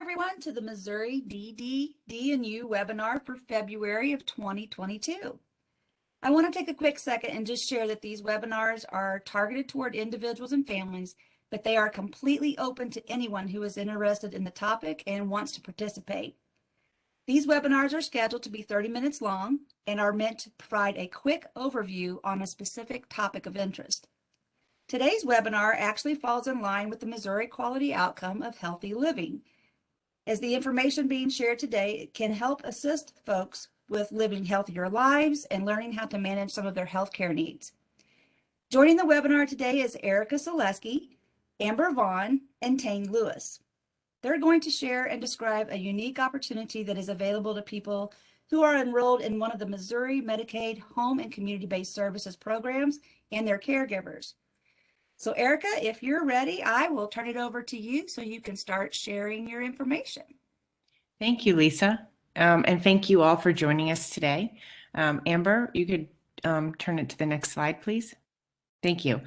Everyone to the Missouri DDD&U webinar for February of 2022. I want to take a quick second and just share that these webinars are targeted toward individuals and families, but they are completely open to anyone who is interested in the topic and wants to participate. These webinars are scheduled to be 30 minutes long and are meant to provide a quick overview on a specific topic of interest. Today's webinar actually falls in line with the Missouri Quality Outcome of Healthy Living, as the information being shared today can help assist folks with living healthier lives and learning how to manage some of their healthcare needs. Joining the webinar today is Erica Selesky, Amber Vaughn, and Tane Lewis. They're going to share and describe a unique opportunity that is available to people who are enrolled in one of the Missouri Medicaid home and community-based services programs and their caregivers. So Erica, if you're ready, I will turn it over to you so you can start sharing your information. Thank you, Lisa. And thank you all for joining us today. Amber, you could turn it to the next slide, please. Thank you.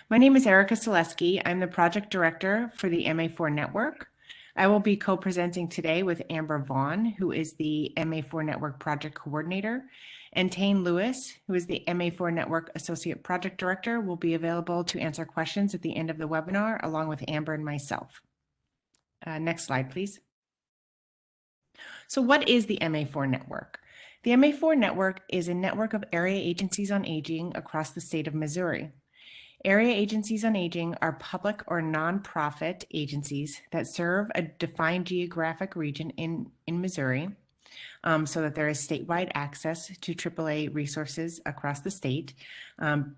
My name is Erica Selesky. I'm the project director for the MA4 Network. I will be co-presenting today with Amber Vaughn, who is the MA4 Network project coordinator, and Tane Lewis, who is the MA4 Network Associate Project Director, will be available to answer questions at the end of the webinar, along with Amber and myself. Next slide, please. So what is the MA4 Network? The MA4 Network is a network of area agencies on aging across the state of Missouri. Area agencies on aging are public or nonprofit agencies that serve a defined geographic region in Missouri, so that there is statewide access to AAA resources across the state. And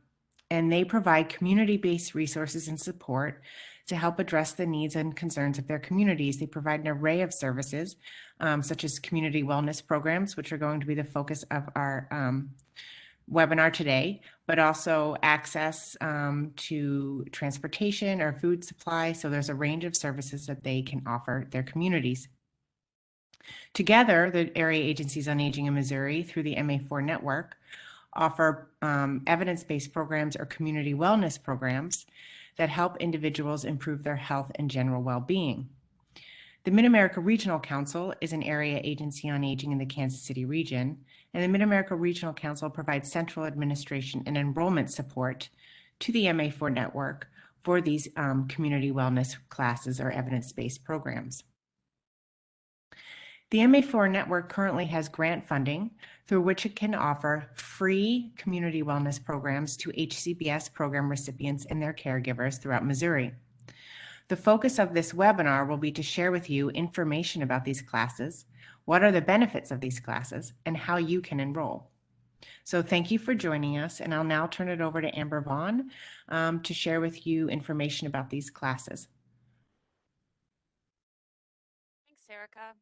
they provide community-based resources and support to help address the needs and concerns of their communities. They provide an array of services, such as community wellness programs, which are going to be the focus of our webinar today, but also access to transportation or food supply. So there's a range of services that they can offer their communities. Together, the area agencies on aging in Missouri through the MA4 Network offer evidence-based programs or community wellness programs that help individuals improve their health and general well-being. The Mid-America Regional Council is an area agency on aging in the Kansas City region, and the Mid-America Regional Council provides central administration and enrollment support to the MA4 Network for these community wellness classes or evidence-based programs. The MA4 Network currently has grant funding through which it can offer free community wellness programs to HCBS program recipients and their caregivers throughout Missouri. The focus of this webinar will be to share with you information about these classes, what are the benefits of these classes, and how you can enroll. So thank you for joining us, and I'll now turn it over to Amber Vaughn to share with you information about these classes. Thanks, Erica.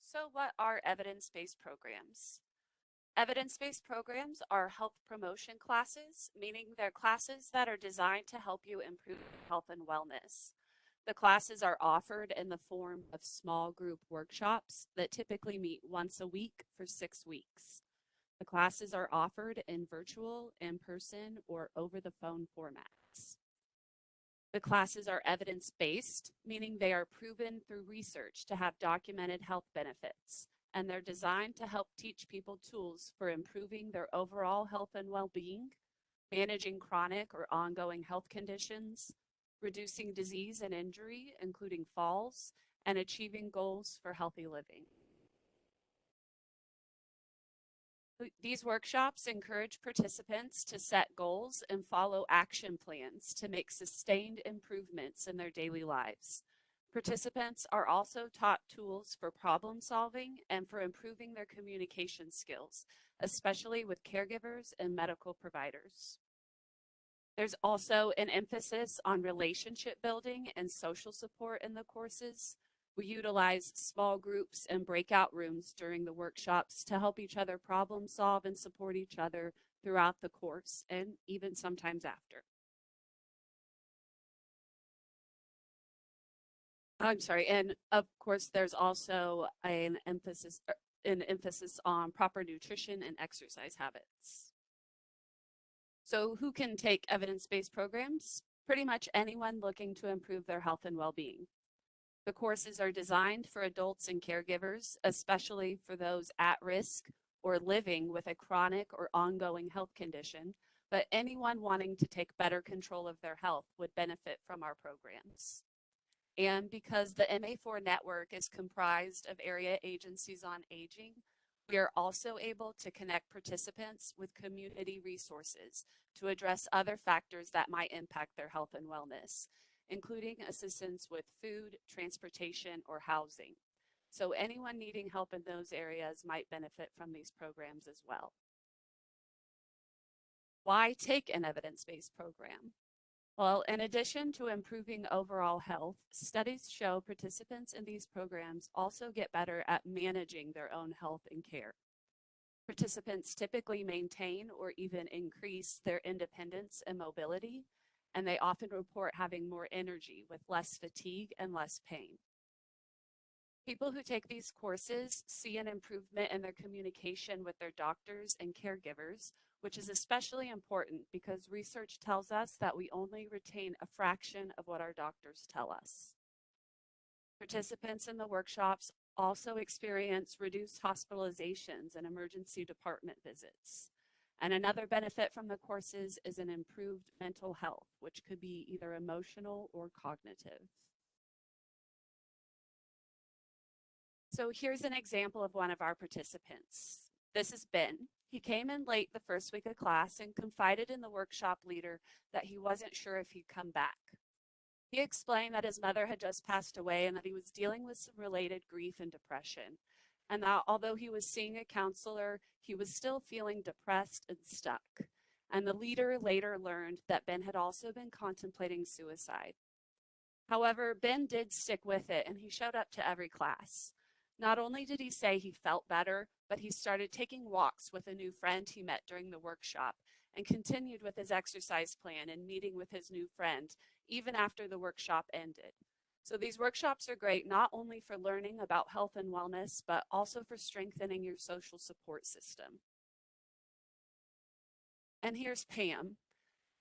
So what are evidence-based programs? Evidence-based programs are health promotion classes, meaning they're classes that are designed to help you improve health and wellness. The classes are offered in the form of small group workshops that typically meet once a week for 6 weeks. The classes are offered in virtual, in-person, or over-the-phone formats. The classes are evidence-based, meaning they are proven through research to have documented health benefits, and they're designed to help teach people tools for improving their overall health and well-being, managing chronic or ongoing health conditions, reducing disease and injury, including falls, and achieving goals for healthy living. These workshops encourage participants to set goals and follow action plans to make sustained improvements in their daily lives. Participants are also taught tools for problem solving and for improving their communication skills, especially with caregivers and medical providers. There's also an emphasis on relationship building and social support in the courses. We utilize small groups and breakout rooms during the workshops to help each other problem solve and support each other throughout the course and even sometimes after. I'm sorry, and of course there's also an emphasis on proper nutrition and exercise habits. So who can take evidence-based programs? Pretty much anyone looking to improve their health and well-being. The courses are designed for adults and caregivers, especially for those at risk or living with a chronic or ongoing health condition, but anyone wanting to take better control of their health would benefit from our programs. And because the MA4 network is comprised of area agencies on aging, we are also able to connect participants with community resources to address other factors that might impact their health and wellness, including assistance with food, transportation, or housing. So anyone needing help in those areas might benefit from these programs as well. Why take an evidence-based program? Well, in addition to improving overall health, studies show participants in these programs also get better at managing their own health and care. Participants typically maintain or even increase their independence and mobility, and they often report having more energy with less fatigue and less pain. People who take these courses see an improvement in their communication with their doctors and caregivers, which is especially important because research tells us that we only retain a fraction of what our doctors tell us. Participants in the workshops also experience reduced hospitalizations and emergency department visits. And another benefit from the courses is an improved mental health, which could be either emotional or cognitive. So here's an example of one of our participants. This is Ben. He came in late the first week of class and confided in the workshop leader that he wasn't sure if he'd come back. He explained that his mother had just passed away and that he was dealing with some related grief and depression, and that although he was seeing a counselor, he was still feeling depressed and stuck. And the leader later learned that Ben had also been contemplating suicide. However, Ben did stick with it and he showed up to every class. Not only did he say he felt better, but he started taking walks with a new friend he met during the workshop and continued with his exercise plan and meeting with his new friend even after the workshop ended. So these workshops are great not only for learning about health and wellness, but also for strengthening your social support system. And here's Pam.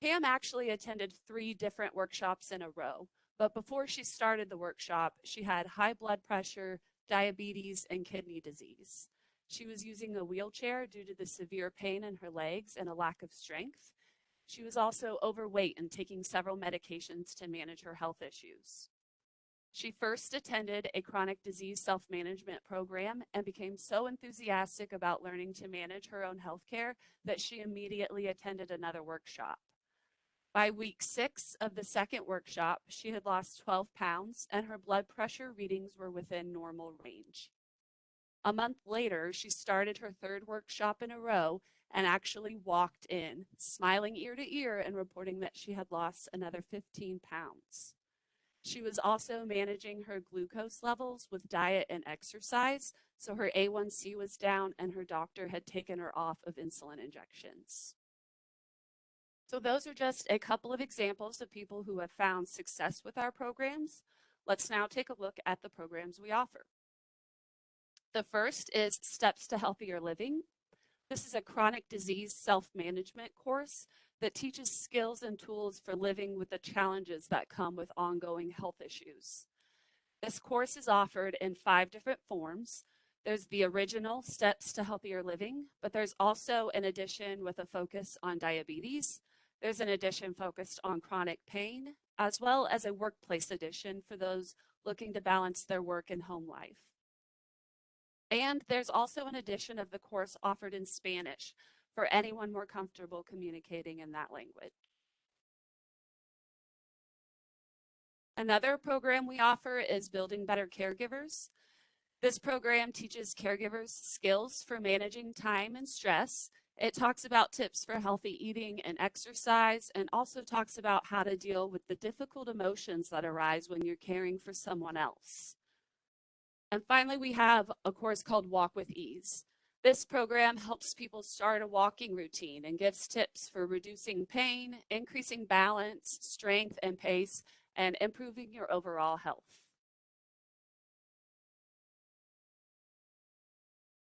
Pam actually attended 3 different workshops in a row, but before she started the workshop, she had high blood pressure, diabetes, and kidney disease. She was using a wheelchair due to the severe pain in her legs and a lack of strength. She was also overweight and taking several medications to manage her health issues. She first attended a chronic disease self-management program and became so enthusiastic about learning to manage her own health care that she immediately attended another workshop. By week 6 of the second workshop, she had lost 12 pounds and her blood pressure readings were within normal range. A month later, she started her 3rd workshop in a row and actually walked in, smiling ear to ear and reporting that she had lost another 15 pounds. She was also managing her glucose levels with diet and exercise, so her A1C was down and her doctor had taken her off of insulin injections. So those are just a couple of examples of people who have found success with our programs. Let's now take a look at the programs we offer. The first is Steps to Healthier Living. This is a chronic disease self-management course that teaches skills and tools for living with the challenges that come with ongoing health issues. This course is offered in 5 different forms. There's the original Steps to Healthier Living, but there's also an edition with a focus on diabetes. There's an edition focused on chronic pain, as well as a workplace edition for those looking to balance their work and home life. And there's also an edition of the course offered in Spanish for anyone more comfortable communicating in that language. Another program we offer is Building Better Caregivers. This program teaches caregivers skills for managing time and stress. It talks about tips for healthy eating and exercise, and also talks about how to deal with the difficult emotions that arise when you're caring for someone else. And finally, we have a course called Walk with Ease. This program helps people start a walking routine and gives tips for reducing pain, increasing balance, strength, and pace, and improving your overall health.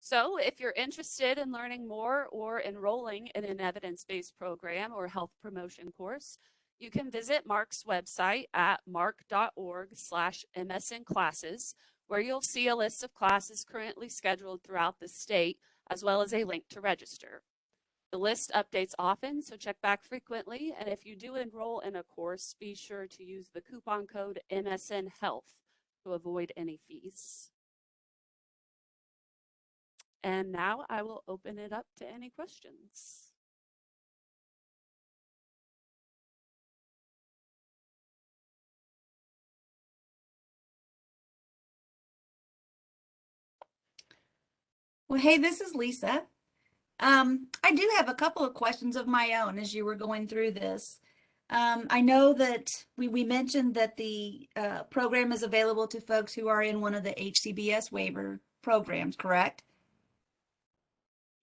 So if you're interested in learning more or enrolling in an evidence-based program or health promotion course, You can visit Mark's website at mark.org/msnclasses, where you'll see a list of classes currently scheduled throughout the state, as well as a link to register. The list updates often, so check back frequently, and if you do enroll in a course, be sure to use the coupon code MSN Health to avoid any fees. And now I will open it up to any questions. Well, hey, this is Lisa. I do have a couple of questions of my own as you were going through this. I know that we mentioned that the program is available to folks who are in one of the HCBS waiver programs, correct?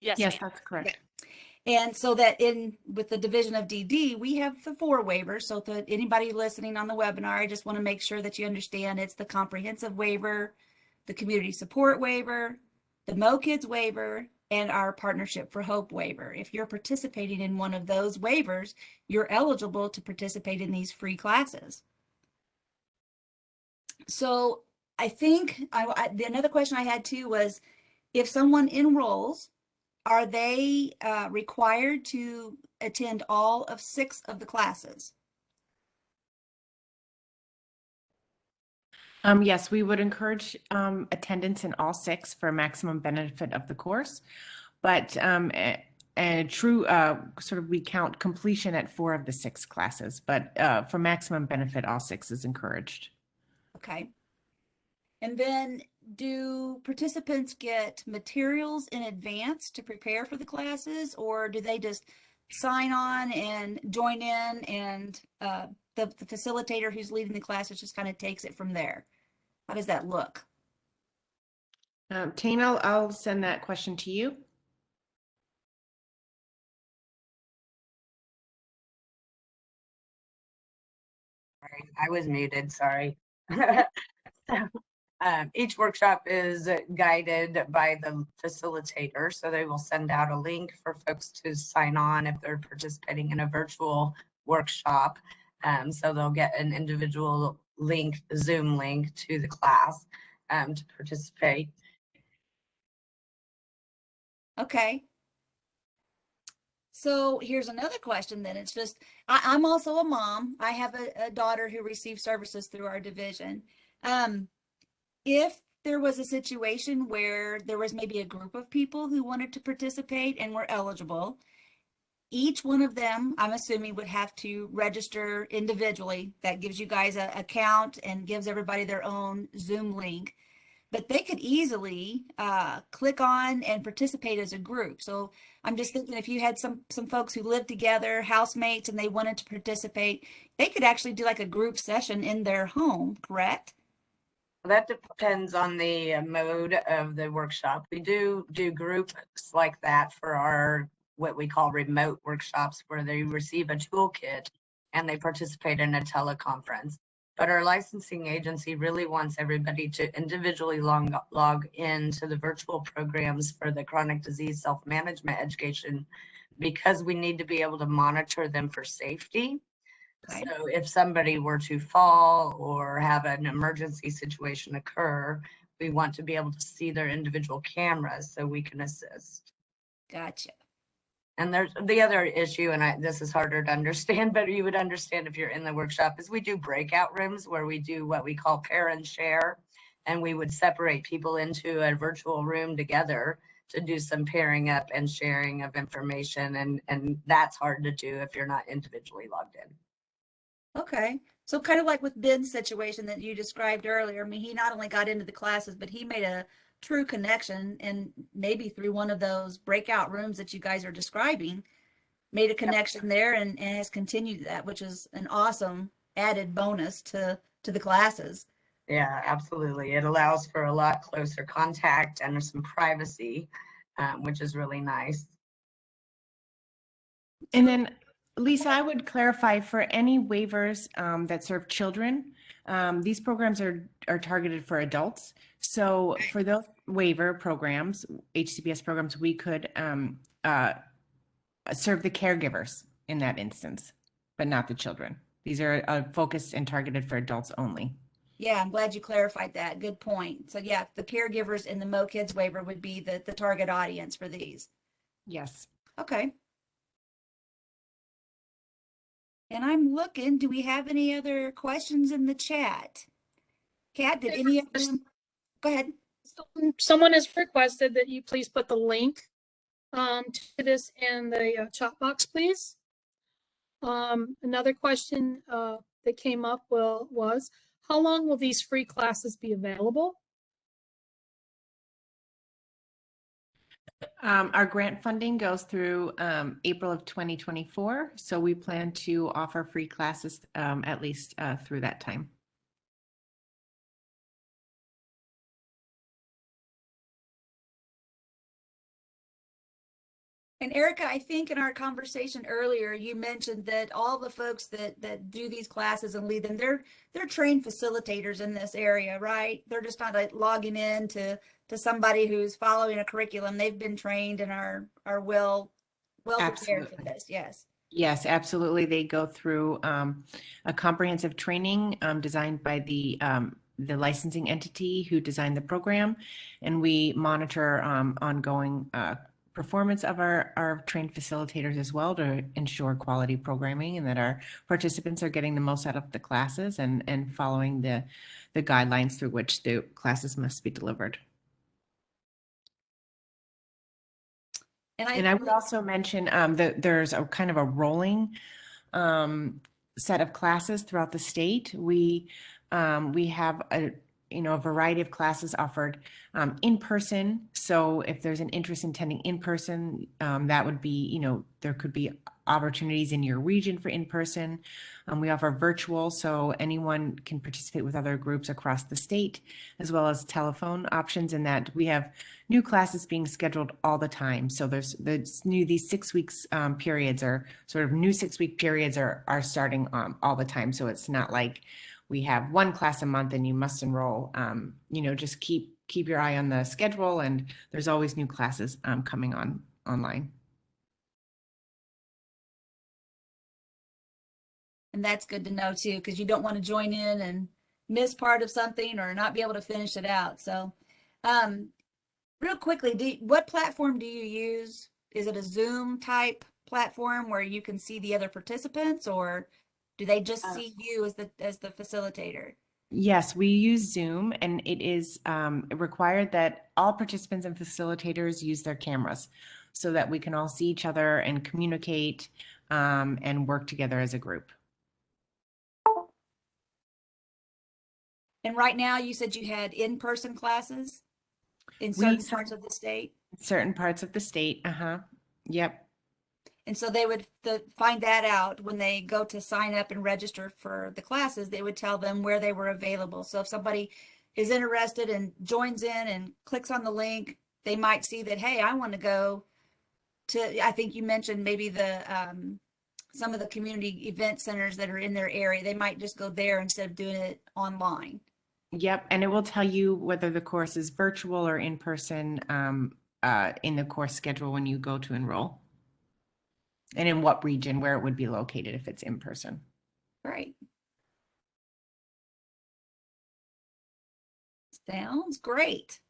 Yes, Yes, ma'am. that's correct. And so that with the division of DD, we have the 4 waivers. So that anybody listening on the webinar, I just want to make sure that you understand it's the comprehensive waiver, the community support waiver, the MoKids waiver, and our Partnership for Hope waiver. If you're participating in one of those waivers, you're eligible to participate in these free classes. So I think another question I had too was, if someone enrolls, are they required to attend all of 6 of the classes? Yes, we would encourage attendance in all 6 for maximum benefit of the course, but a true sort of we count completion at 4 of the 6 classes, but for maximum benefit, all 6 is encouraged. Okay. And then do participants get materials in advance to prepare for the classes, or do they just sign on and join in, and the facilitator who's leading the classes just kind of takes it from there? How does that look? Tane, I'll send that question to you. Sorry, I was muted, sorry. Each workshop is guided by the facilitator, so they will send out a link for folks to sign on if they're participating in a virtual workshop. So they'll get an individual link, Zoom link to the class to participate. Okay. So here's another question then. It's just, I'm also a mom. I have a daughter who receives services through our division. If there was a situation where there was maybe a group of people who wanted to participate and were eligible, each one of them, I'm assuming, would have to register individually. That gives you guys an account and gives everybody their own Zoom link. But they could easily click on and participate as a group. So I'm just thinking, if you had some folks who lived together, housemates, and they wanted to participate, they could actually do like a group session in their home, correct? That depends on the mode of the workshop. We do groups like that for our what we call remote workshops, where they receive a toolkit and they participate in a teleconference. But our licensing agency really wants everybody to individually log into the virtual programs for the chronic disease self-management education, because we need to be able to monitor them for safety. Okay. So if somebody were to fall or have an emergency situation occur, we want to be able to see their individual cameras so we can assist. Gotcha. And there's the other issue, and this is harder to understand, but you would understand if you're in the workshop, is we do breakout rooms where we do what we call pair and share. And we would separate people into a virtual room together to do some pairing up and sharing of information. And that's hard to do if you're not individually logged in. Okay. So kind of like with Ben's situation that you described earlier, I mean, he not only got into the classes, but he made a true connection, and maybe through one of those breakout rooms that you guys are describing, made a connection there and has continued that, which is an awesome added bonus to the classes. Yeah, absolutely. It allows for a lot closer contact and some privacy, which is really nice. And then, Lisa, I would clarify for any waivers that serve children, these programs are targeted for adults. So for those waiver programs, HCBS programs, we could serve the caregivers in that instance, but not the children. These are focused and targeted for adults only. Yeah, I'm glad you clarified that. Good point. So yeah, the caregivers in the Mo Kids waiver would be the target audience for these. Yes. Okay. And I'm looking, do we have any other questions in the chat? Kat, did any of them? Go ahead. Someone has requested that you please put the link to this in the chat box, please. Another question that came up was, how long will these free classes be available? Our grant funding goes through April of 2024, so we plan to offer free classes at least through that time. And Erica, I think in our conversation earlier, you mentioned that all the folks that do these classes and lead them, they're trained facilitators in this area, right? They're just not like logging in to somebody who's following a curriculum. They've been trained and are well prepared for Absolutely. this. Yes. Yes, absolutely. They go through a comprehensive training designed by the licensing entity who designed the program, and we monitor ongoing performance of our trained facilitators as well to ensure quality programming and that our participants are getting the most out of the classes and following the guidelines through which the classes must be delivered. And I would also mention that there's a kind of a rolling set of classes throughout the state. We have a variety of classes offered in person. So if there's an interest in attending in person, that would be, there could be opportunities in your region for in person. We offer virtual, so anyone can participate with other groups across the state, as well as telephone options. In that we have new classes being scheduled all the time. So these 6 weeks periods are sort of new 6-week periods are starting all the time. So it's not like we have one class a month and you must enroll. Just keep your eye on the schedule, and there's always new classes coming online. And that's good to know too, because you don't want to join in and miss part of something or not be able to finish it out. So, real quickly, what platform do you use? Is it a Zoom type platform where you can see the other participants, or do they just see you as the facilitator? Yes, we use Zoom, and it is required that all participants and facilitators use their cameras so that we can all see each other and communicate and work together as a group. And right now, you said you had in-person classes in certain parts of the state? Certain parts of the state, yep. And so they would find that out when they go to sign up and register for the classes. They would tell them where they were available. So if somebody is interested and joins in and clicks on the link, they might see that, hey, I want to go to, I think you mentioned maybe some of the community event centers that are in their area. They might just go there instead of doing it online. Yep, and it will tell you whether the course is virtual or in person in the course schedule when you go to enroll. And in what region where it would be located if it's in person. Great. Sounds great.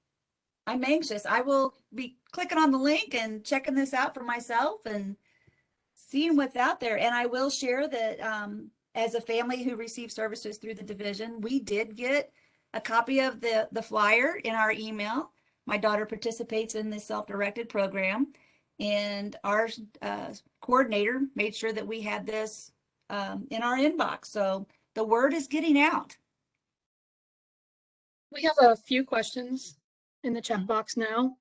I'm anxious. I will be clicking on the link and checking this out for myself and seeing what's out there. And I will share that as a family who receives services through the division, we did get a copy of the flyer in our email. My daughter participates in this self-directed program, and our coordinator made sure that we had this in our inbox. So the word is getting out. We have a few questions in the chat box now.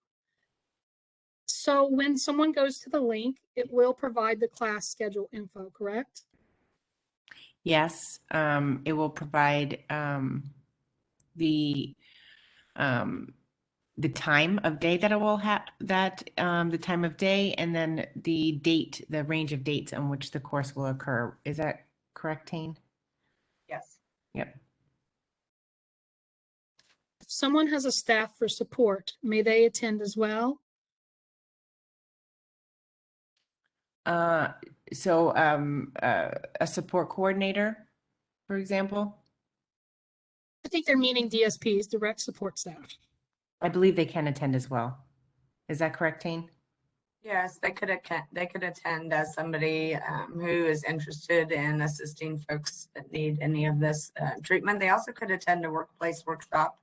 So when someone goes to the link, it will provide the class schedule info, correct? Yes, it will provide the time of day that it will have, the time of day, and then the date, the range of dates on which the course will occur. Is that correct, Tane? Yes. Yep. If someone has a staff for support, may they attend as well? a support coordinator, for example, I think they're meaning DSPs, direct support staff. I believe they can attend as well. Is that correct, Tane? Yes, they could attend as somebody who is interested in assisting folks that need any of this treatment. They also could attend a workplace workshop,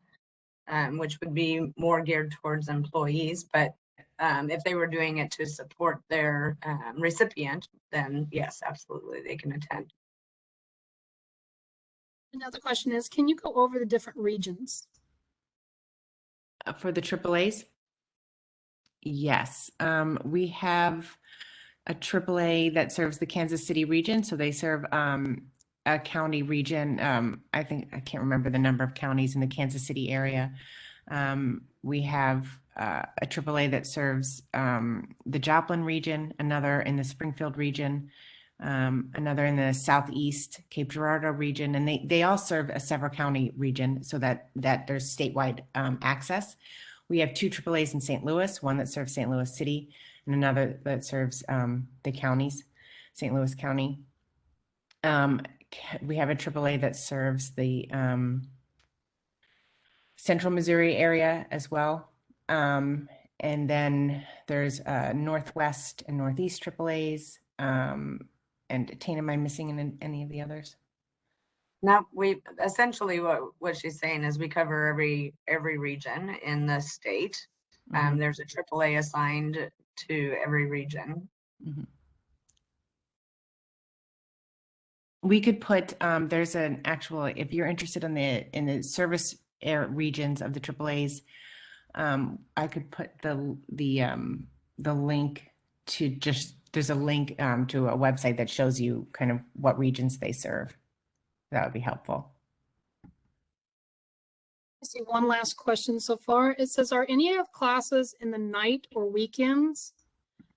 which would be more geared towards employees. But if they were doing it to support their recipient, then yes, absolutely, they can attend. Another question is, can you go over the different regions? For the AAAs? Yes. We have a AAA that serves the Kansas City region. So they serve a county region. I can't remember the number of counties in the Kansas City area. We have a AAA that serves the Joplin region, another in the Springfield region, another in the Southeast Cape Girardeau region, and they all serve a several county region so that there's statewide access. We have two AAAs in St. Louis, one that serves St. Louis City and another that serves the counties, St. Louis County. We have a AAA that serves the Central Missouri area as well. And then there's Northwest and Northeast AAAs. And Tane, am I missing any of the others? Now, we essentially what she's saying is we cover every region in the state. Mhm. There's a AAA assigned to every region. Mhm. We could put there's an actual, if you're interested in the service regions of the AAAs, I could put the link to there's a link to a website that shows you kind of what regions they serve. That would be helpful. I see one last question so far. It says, are any of classes in the night or weekends?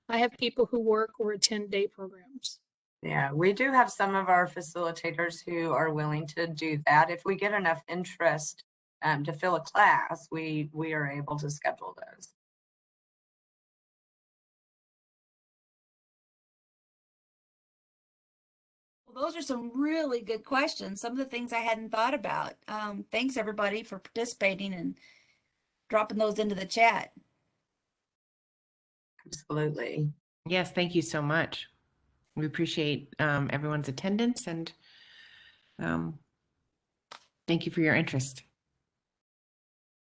I have people who work or attend day programs. Yeah, we do have some of our facilitators who are willing to do that. If we get enough interest to fill a class, we are able to schedule those. Well, those are some really good questions. Some of the things I hadn't thought about. Thanks everybody for participating and dropping those into the chat. Absolutely. Yes, thank you so much. We appreciate everyone's attendance and thank you for your interest.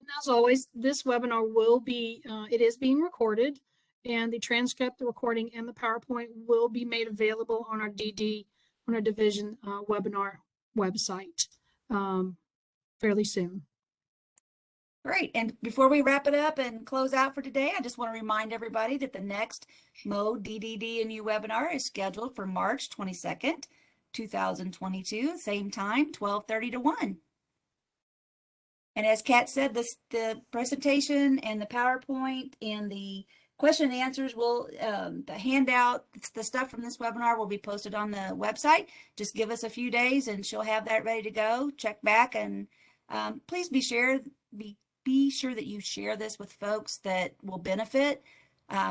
And as always, this webinar will be, it is being recorded, and the transcript, the recording, and the PowerPoint will be made available on our DD, on our division webinar website fairly soon. Great. And before we wrap it up and close out for today, I just want to remind everybody that the next MO DDD and U webinar is scheduled for March 22nd, 2022, same time, 12:30 to 1. And as Kat said, the presentation and the PowerPoint and the question and answers will, the handout, the stuff from this webinar will be posted on the website. Just give us a few days and she'll have that ready to go. Check back and please be sure that you share this with folks that will benefit.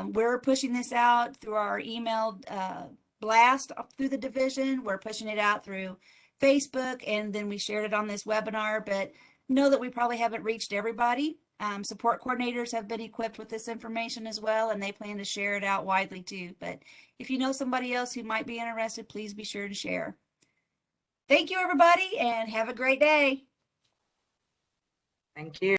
We're pushing this out through our email blast through the division. We're pushing it out through Facebook, and then we shared it on this webinar, but know that we probably haven't reached everybody. Support coordinators have been equipped with this information as well, and they plan to share it out widely too. But if you know somebody else who might be interested, please be sure to share. Thank you, everybody, and have a great day. Thank you.